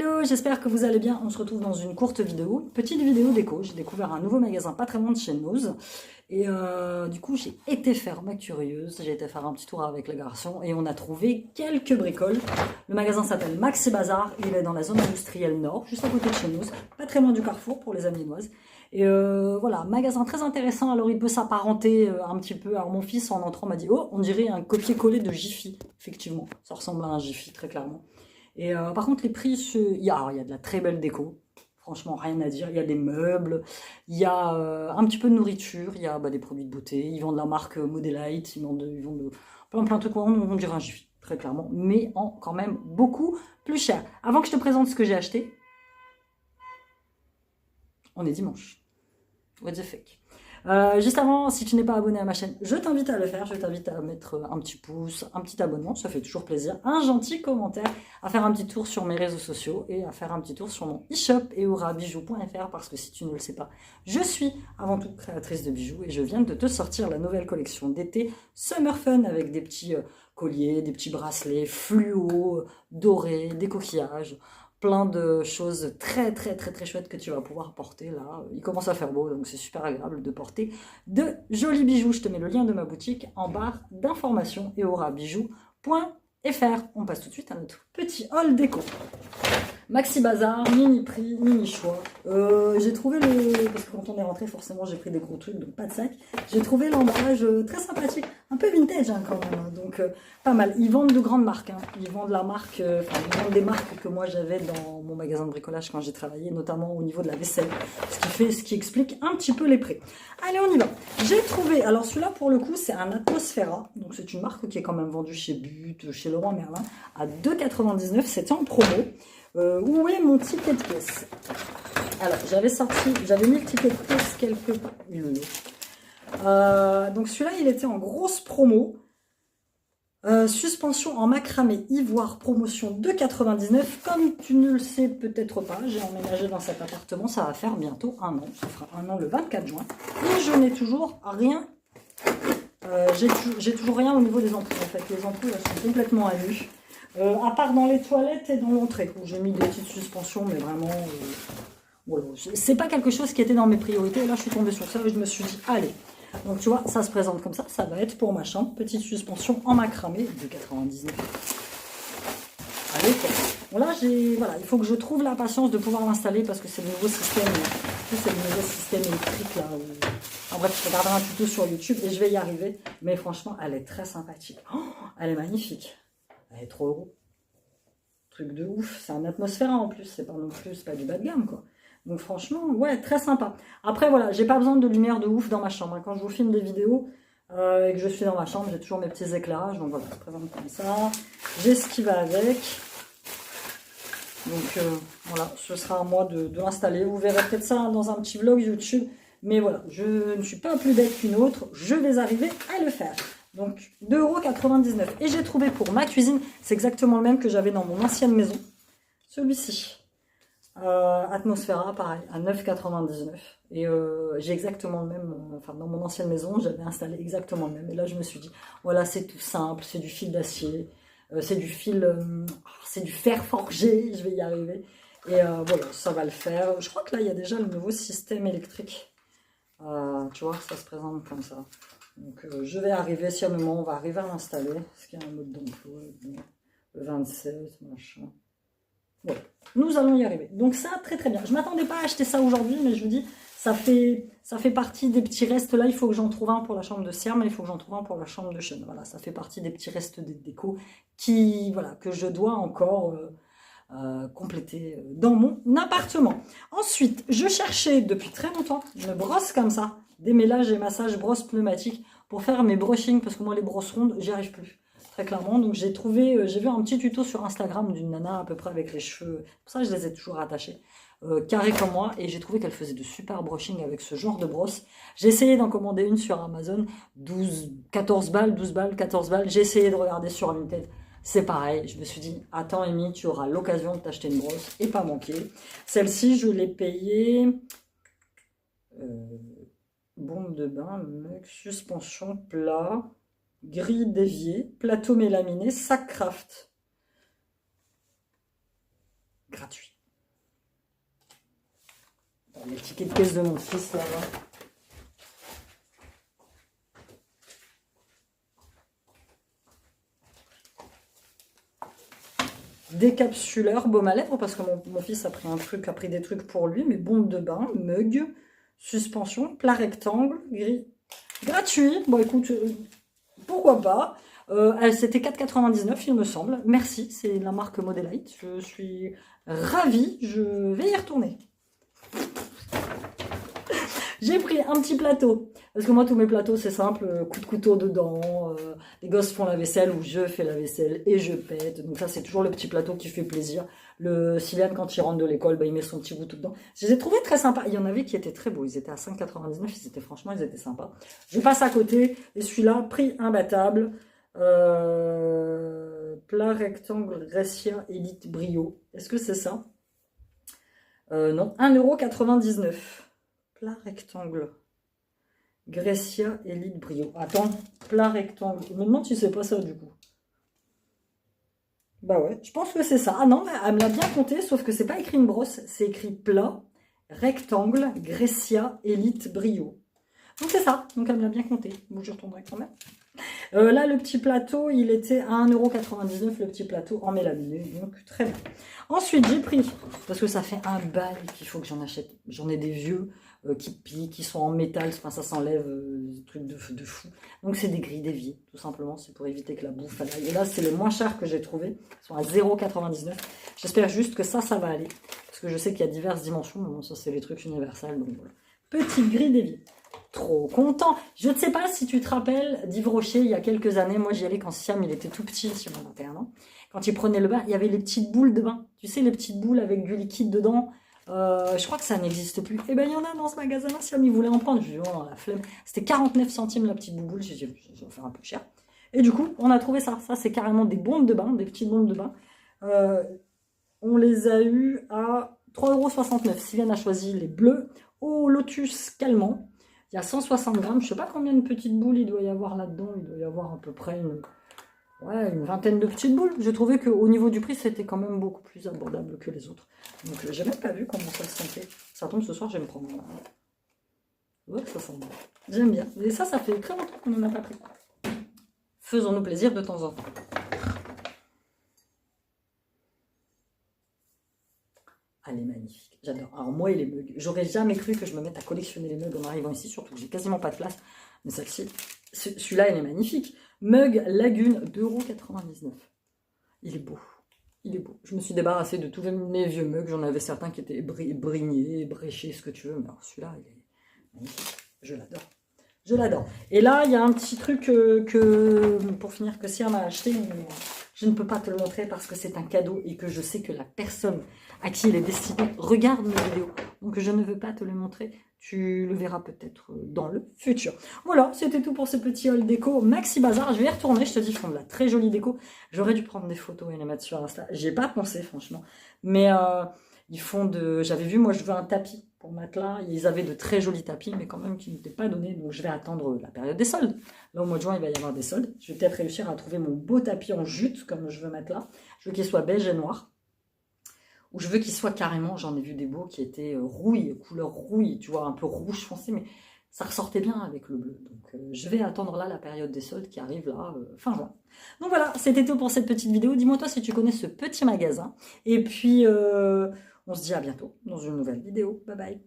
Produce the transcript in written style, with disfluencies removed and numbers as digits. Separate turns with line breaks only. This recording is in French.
Hello, j'espère que vous allez bien. On se retrouve dans une courte vidéo, petite vidéo déco. J'ai découvert un nouveau magasin pas très loin de chez nous. Et du coup, j'ai été faire ma curieuse. J'ai été faire un petit tour avec les garçons et on a trouvé quelques bricoles. Le magasin s'appelle Maxi Bazar. Il est dans la zone industrielle nord, juste à côté de chez nous. Pas très loin du Carrefour pour les Amiénoises. Et voilà, magasin très intéressant. Alors, il peut s'apparenter un petit peu. Alors, mon fils, en entrant, m'a dit « Oh, on dirait un copier-coller de Jiffy. » Effectivement, ça ressemble à un Jiffy, très clairement. Et par contre, les prix, il y a de la très belle déco. Franchement, rien à dire. Il y a des meubles, il y a un petit peu de nourriture, il y a des produits de beauté. Ils vendent la marque Modelite, ils vendent plein de trucs. On dirait un Jiffy, très clairement, mais en quand même beaucoup plus cher. Avant que je te présente ce que j'ai acheté, on est dimanche. What the fuck. Juste avant, si tu n'es pas abonné à ma chaîne, je t'invite à le faire, je t'invite à mettre un petit pouce, un petit abonnement, ça fait toujours plaisir, un gentil commentaire, à faire un petit tour sur mes réseaux sociaux et à faire un petit tour sur mon e-shop eorabijoux.fr parce que si tu ne le sais pas, je suis avant tout créatrice de bijoux et je viens de te sortir la nouvelle collection d'été Summer Fun avec des petits colliers, des petits bracelets fluo, dorés, des coquillages, plein de choses très chouettes que tu vas pouvoir porter là. Il commence à faire beau, donc c'est super agréable de porter de jolis bijoux. Je te mets le lien de ma boutique en barre d'informations eorabijoux.fr. On passe tout de suite à notre petit haul déco. Maxi Bazar, mini prix, mini choix. J'ai trouvé parce que quand on est rentré, forcément, j'ai pris des gros trucs, donc pas de sac. J'ai trouvé l'emballage très sympathique, un peu vintage quand même, donc pas mal. Ils vendent de grandes marques, hein. Ils vendent la marque, ils vendent des marques que moi j'avais dans mon magasin de bricolage quand j'ai travaillé, notamment au niveau de la vaisselle, ce qui explique un petit peu les prix. Allez, on y va. J'ai trouvé, alors celui-là pour le coup, c'est un Atmosphera, donc c'est une marque qui est quand même vendue chez But, chez Leroy Merlin, à 2,99 €. C'était en promo. Où est mon ticket de caisse? Alors, j'avais mis le ticket de caisse quelque part. Donc celui-là, il était en grosse promo. Suspension en macramé ivoire, promotion 2,99 €. Comme tu ne le sais peut-être pas, j'ai emménagé dans cet appartement. Ça va faire bientôt un an. Ça fera un an le 24 juin. Et je n'ai toujours rien. J'ai toujours rien au niveau des ampoules. En fait, les ampoules, elles sont complètement à nu. À part dans les toilettes et dans l'entrée où j'ai mis des petites suspensions, mais vraiment voilà, c'est pas quelque chose qui était dans mes priorités. Et là je suis tombée sur ça et je me suis dit allez, donc tu vois, ça se présente comme ça va être pour ma chambre, petite suspension en macramé de 99. Allez quoi. Bon là voilà, il faut que je trouve la patience de pouvoir l'installer parce que c'est le nouveau système, c'est le nouveau système électrique là. En bref, je regarderai un tuto sur YouTube et je vais y arriver, mais franchement elle est très sympathique. Oh, elle est magnifique. Elle est trop euros. Truc de ouf. C'est un Atmosphera en plus. C'est pas non plus, c'est pas du bas de gamme quoi. Donc franchement, ouais, très sympa. Après voilà, j'ai pas besoin de lumière de ouf dans ma chambre. Quand je vous filme des vidéos et que je suis dans ma chambre, j'ai toujours mes petits éclairages. Donc voilà, je présente comme ça. J'ai ce qui va avec. Donc voilà, ce sera à moi de l'installer. Vous verrez peut-être ça dans un petit vlog YouTube. Mais voilà, je ne suis pas plus bête qu'une autre. Je vais arriver à le faire. Donc 2,99 €. Et j'ai trouvé pour ma cuisine, c'est exactement le même que j'avais dans mon ancienne maison. Celui-ci. Atmosphera, pareil, à 9,99 €. Et j'ai exactement le même, enfin dans mon ancienne maison, j'avais installé exactement le même. Et là je me suis dit, voilà, c'est tout simple, c'est du fil d'acier, c'est du fer forgé, je vais y arriver. Et voilà, ça va le faire. Je crois que là il y a déjà le nouveau système électrique. Tu vois, ça se présente comme ça. Donc je vais arriver, si à un moment on va arriver à l'installer, parce qu'il y a un mode d'emploi, le 27, machin. Voilà, nous allons y arriver. Donc ça, très bien. Je ne m'attendais pas à acheter ça aujourd'hui, mais je vous dis, ça fait partie des petits restes. Là, il faut que j'en trouve un pour la chambre de Serre, mais il faut que j'en trouve un pour la chambre de Sean. Voilà, ça fait partie des petits restes de déco que je dois encore compléter dans mon appartement. Ensuite, je cherchais depuis très longtemps une brosse comme ça, démêlage et massage brosse pneumatique pour faire mes brushings, parce que moi les brosses rondes, j'y arrive plus, très clairement. Donc j'ai vu un petit tuto sur Instagram d'une nana à peu près avec les cheveux, pour ça je les ai toujours attachés, carrés comme moi, et j'ai trouvé qu'elle faisait de super brushing avec ce genre de brosse. J'ai essayé d'en commander une sur Amazon, 14 balles, 14 balles, j'ai essayé de regarder sur Vinted. C'est pareil, je me suis dit, attends Amy, tu auras l'occasion de t'acheter une brosse et pas manquer. Celle-ci, je l'ai payée, bombe de bain, suspension, plat, grille déviée, plateau mélaminé, sac craft. Gratuit. Les tickets de caisse de mon fils, là. Décapsuleur, baume à lèvres, parce que mon fils a pris des trucs pour lui, mais bombe de bain, mug, suspension, plat rectangle, gris, gratuit. Bon, écoute, pourquoi pas. C'était 4,99 il me semble. Merci, c'est la marque Modelite. Je suis ravie, je vais y retourner. J'ai pris un petit plateau, parce que moi tous mes plateaux c'est simple, coup de couteau dedans, les gosses font la vaisselle ou je fais la vaisselle et je pète, donc ça c'est toujours le petit plateau qui fait plaisir. Le Sylviane quand il rentre de l'école, bah, il met son petit bout tout dedans. Je les ai trouvés très sympas, il y en avait qui étaient très beaux, ils étaient à 5,99, franchement ils étaient sympas. Je passe à côté, et celui-là, prix imbattable, plat rectangle Grecia Elite Brio, est-ce que c'est ça? Non, 1,99 €. Plat rectangle. Grecia Elite Brio. Attends, plat rectangle. Je me demande si c'est pas ça du coup. Bah ouais, je pense que c'est ça. Ah non, elle me l'a bien compté, sauf que c'est pas écrit une brosse, c'est écrit plat rectangle Grecia Elite Brio. Donc c'est ça, donc elle me l'a bien compté. Bon, je retournerai quand même. Là, le petit plateau, il était à 1,99 €, le petit plateau en mélaminé, donc très bien. Ensuite, j'ai pris, parce que ça fait un bail qu'il faut que j'en achète, j'en ai des vieux qui piquent, qui sont en métal, enfin, ça s'enlève, des trucs de fou. Donc c'est des grilles d'évier, tout simplement, c'est pour éviter que la bouffe aille. Et là, c'est le moins cher que j'ai trouvé, ils sont à 0,99 €. J'espère juste que ça va aller, parce que je sais qu'il y a diverses dimensions, mais bon, ça c'est les trucs universels, donc voilà. Petite grille d'évier. Trop content. Je ne sais pas si tu te rappelles d'Yves Rocher, il y a quelques années, moi j'y allais quand Siam il était tout petit, sur 21 ans. Quand il prenait le bain, il y avait les petites boules de bain. Tu sais, les petites boules avec du liquide dedans. Je crois que ça n'existe plus. Eh ben il y en a dans ce magasin-là, Siam il voulait en prendre. Je lui ai dit, oh, la flemme. C'était 49 centimes la petite bouboule, j'ai dit, ça va faire un peu cher. Et du coup, on a trouvé ça. Ça, c'est carrément des bombes de bain, des petites bombes de bain. On les a eues à 3,69 €. Sylviane a choisi les bleus au Lotus Calmant. Il y a 160 grammes, je ne sais pas combien de petites boules il doit y avoir là-dedans. Il doit y avoir à peu près une vingtaine de petites boules. J'ai trouvé qu'au niveau du prix, c'était quand même beaucoup plus abordable que les autres. Donc, j'ai même pas vu comment ça se sentait. Ça tombe ce soir, je vais me prendre. Ouais, ça sent bon. J'aime bien. Et ça fait très longtemps qu'on n'en a pas pris. Faisons-nous plaisir de temps en temps. Elle est magnifique, j'adore. Alors moi et les mugs, j'aurais jamais cru que je me mette à collectionner les mugs en arrivant ici, surtout que j'ai quasiment pas de place. Mais celle-ci, celui-là, il est magnifique. Mug Lagune, 2,99 €. Il est beau, il est beau. Je me suis débarrassée de tous mes vieux mugs, j'en avais certains qui étaient brignés, bréchés, ce que tu veux. Mais alors celui-là, il est magnifique, je l'adore. Je l'adore. Et là, il y a un petit truc pour finir, que Siam a acheté, mais je ne peux pas te le montrer parce que c'est un cadeau et que je sais que la personne à qui il est destiné regarde mes vidéos. Donc je ne veux pas te le montrer. Tu le verras peut-être dans le futur. Voilà, c'était tout pour ce petit haul déco Maxi Bazar. Je vais y retourner, je te dis, ils font de la très jolie déco. J'aurais dû prendre des photos et les mettre sur Insta. J'y ai pas pensé, franchement. Mais ils font de... J'avais vu, moi, je veux un tapis pour matelas. Ils avaient de très jolis tapis, mais quand même qui n'étaient pas donnés. Donc je vais attendre la période des soldes. Là, au mois de juin, il va y avoir des soldes. Je vais peut-être réussir à trouver mon beau tapis en jute, comme je veux mettre là. Je veux qu'il soit beige et noir. Ou je veux qu'il soit carrément, j'en ai vu des beaux qui étaient rouille, couleur rouille, tu vois, un peu rouge foncé, mais ça ressortait bien avec le bleu. Donc je vais attendre là la période des soldes qui arrive là, fin juin. Donc voilà, c'était tout pour cette petite vidéo. Dis-moi toi si tu connais ce petit magasin. Et puis, on se dit à bientôt dans une nouvelle vidéo. Bye bye.